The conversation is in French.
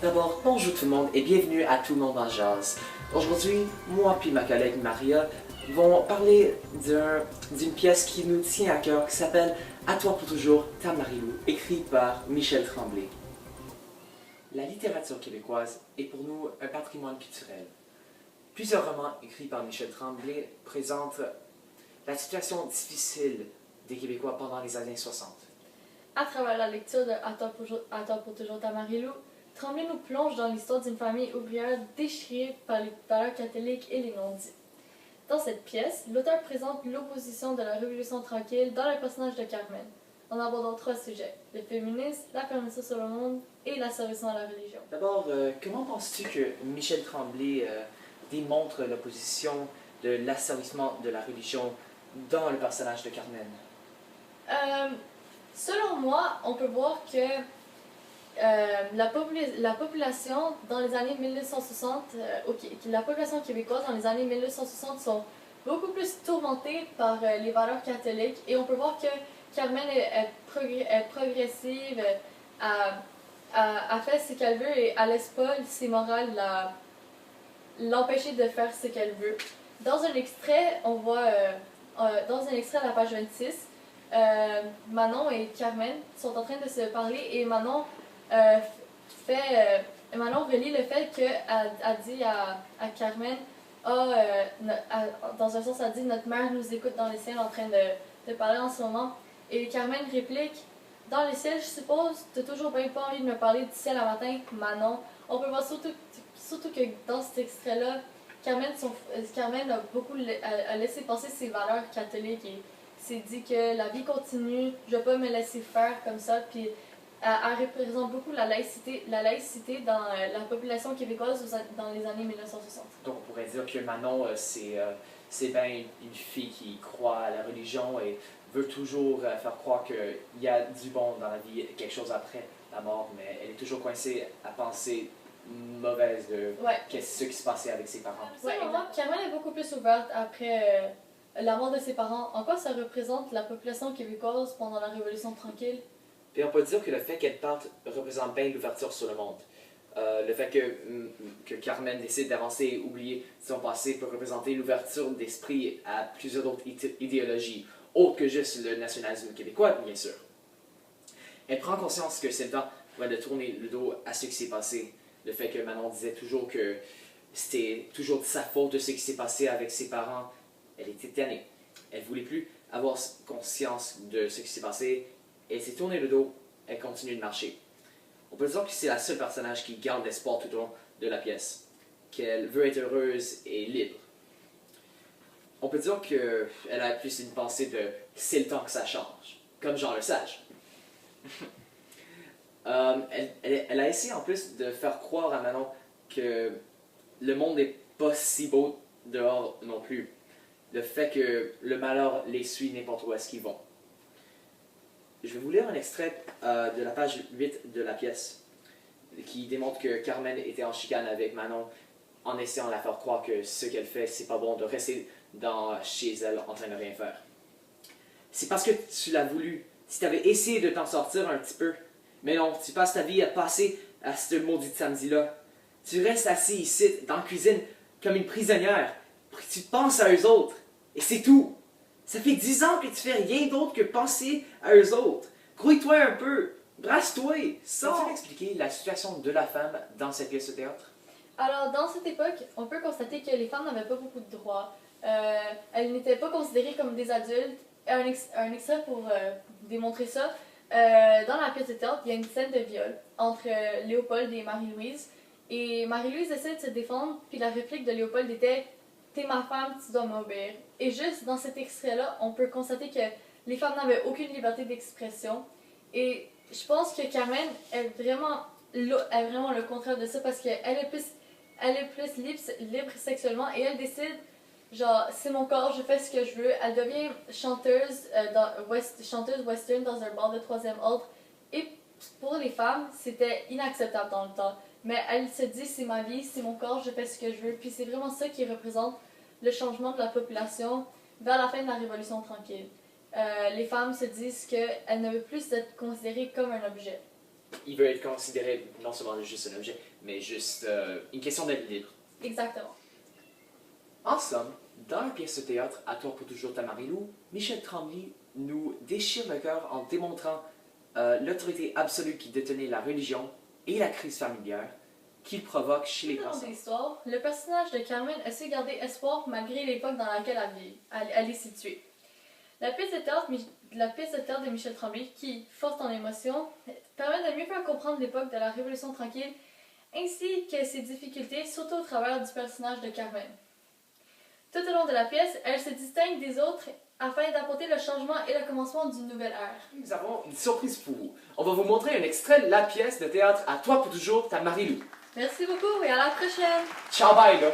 D'abord, bonjour tout le monde et bienvenue à Tout le monde en jazz. Aujourd'hui, moi puis ma collègue Maria vont parler d'une pièce qui nous tient à cœur qui s'appelle À toi pour toujours, ta Marilou, écrite par Michel Tremblay. La littérature québécoise est pour nous un patrimoine culturel. Plusieurs romans écrits par Michel Tremblay présentent la situation difficile des Québécois pendant les années 60. À travers la lecture de À toi pour toujours ta Marilou, Tremblay nous plonge dans l'histoire d'une famille ouvrière déchirée par les valeurs catholiques et les non-dits. Dans cette pièce, l'auteur présente l'opposition de la Révolution tranquille dans le personnage de Carmen, en abordant trois sujets: le féminisme, la fermeture sur le monde et l'asservissement à la religion. D'abord, comment penses-tu que Michel Tremblay démontre l'opposition de l'asservissement de la religion dans le personnage de Carmen? Selon moi, on peut voir que la population dans les années 1960, la population québécoise dans les années 1960 sont beaucoup plus tourmentée par les valeurs catholiques, et on peut voir que Carmen est progressive, a fait ce qu'elle veut et elle laisse pas ses morales l'empêcher de faire ce qu'elle veut. Dans un extrait, on voit dans un extrait à la page 26, Manon et Carmen sont en train de se parler et Manon Manon relie le fait qu'elle a dit à Carmen, dans un sens, elle dit notre mère nous écoute dans les ciels en train de parler en ce moment. Et Carmen réplique, dans les ciels, je suppose, t'as toujours bien pas envie de me parler du ciel à matin, Manon. On peut voir surtout que dans cet extrait-là, Carmen a laissé passer ses valeurs catholiques et s'est dit que la vie continue, je vais pas me laisser faire comme ça. Puis elle représente beaucoup la laïcité dans la population québécoise dans les années 1960. Donc on pourrait dire que Manon, c'est bien une fille qui croit à la religion et veut toujours faire croire qu'il y a du bon dans la vie, quelque chose après la mort, mais elle est toujours coincée à penser mauvaise de ce qui se passait avec ses parents. Selon moi, Carmen est beaucoup plus ouverte après la mort de ses parents. En quoi ça représente la population québécoise pendant la Révolution tranquille? Et on peut dire que le fait qu'elle parte représente bien l'ouverture sur le monde. Le fait que Carmen décide d'avancer et oublier son passé peut représenter l'ouverture d'esprit à plusieurs autres idéologies, autres que juste le nationalisme québécois, bien sûr. Elle prend conscience que c'est le temps de tourner le dos à ce qui s'est passé. Le fait que Manon disait toujours que c'était toujours de sa faute de ce qui s'est passé avec ses parents. Elle était tannée. Elle ne voulait plus avoir conscience de ce qui s'est passé. Elle s'est tournée le dos. Elle continue de marcher. On peut dire que c'est la seule personnage qui garde l'espoir tout au long de la pièce. Qu'elle veut être heureuse et libre. On peut dire qu'elle a plus une pensée de « c'est le temps que ça change », comme Jean Lesage. Elle a essayé en plus de faire croire à Manon que le monde n'est pas si beau dehors non plus. Le fait que le malheur les suit n'importe où est-ce qu'ils vont. Je vais vous lire un extrait de la page 8 de la pièce qui démontre que Carmen était en chicane avec Manon en essayant de la faire croire que ce qu'elle fait, c'est pas bon de rester chez elle en train de rien faire. C'est parce que tu l'as voulu. Si tu avais essayé de t'en sortir un petit peu. Mais non, tu passes ta vie à passer à ce maudit samedi-là. Tu restes assis ici, dans la cuisine, comme une prisonnière. Tu penses à eux autres. Et c'est tout. Ça fait 10 ans que tu fais rien d'autre que penser à eux autres. Grouille-toi un peu. Brasse-toi. Peux-tu m'expliquer la situation de la femme dans cette pièce de théâtre? Alors, dans cette époque, on peut constater que les femmes n'avaient pas beaucoup de droits. Elles n'étaient pas considérées comme des adultes. Un extrait pour démontrer ça. Dans la pièce de théâtre, il y a une scène de viol entre Léopold et Marie-Louise. Et Marie-Louise essaie de se défendre, puis la réplique de Léopold était « T'es ma femme, tu dois m'obéir ». Et juste dans cet extrait-là, on peut constater que les femmes n'avaient aucune liberté d'expression. Et je pense que Carmen est vraiment le contraire de ça, parce qu'elle est plus libre sexuellement et elle décide, genre, c'est mon corps, je fais ce que je veux. Elle devient chanteuse western dans un bar de troisième ordre. Et pour les femmes, c'était inacceptable dans le temps. Mais elle se dit, c'est ma vie, c'est mon corps, je fais ce que je veux. Puis c'est vraiment ça qui représente le changement de la population vers la fin de la Révolution tranquille. Les femmes se disent qu'elles ne veulent plus être considérées comme un objet. il veut être considéré non seulement juste un objet, mais juste une question d'être libre. Exactement. En somme, dans la pièce de théâtre À toi pour toujours ta Marilou, Michel Tremblay nous déchire le cœur en démontrant l'autorité absolue qui détenait la religion et la crise familière qu'il provoque chez les Tout au long personnes. de l'histoire, le personnage de Carmen a su garder espoir malgré l'époque dans laquelle elle est située. La pièce de théâtre de Michel Tremblay, qui, forte en émotion, permet de mieux faire comprendre l'époque de la Révolution tranquille, ainsi que ses difficultés, surtout au travers du personnage de Carmen. Tout au long de la pièce, elle se distingue des autres afin d'apporter le changement et le commencement d'une nouvelle ère. Nous avons une surprise pour vous. On va vous montrer un extrait de la pièce de théâtre À toi pour toujours ta Marilou. Merci beaucoup et à la prochaine! Ciao, bye là!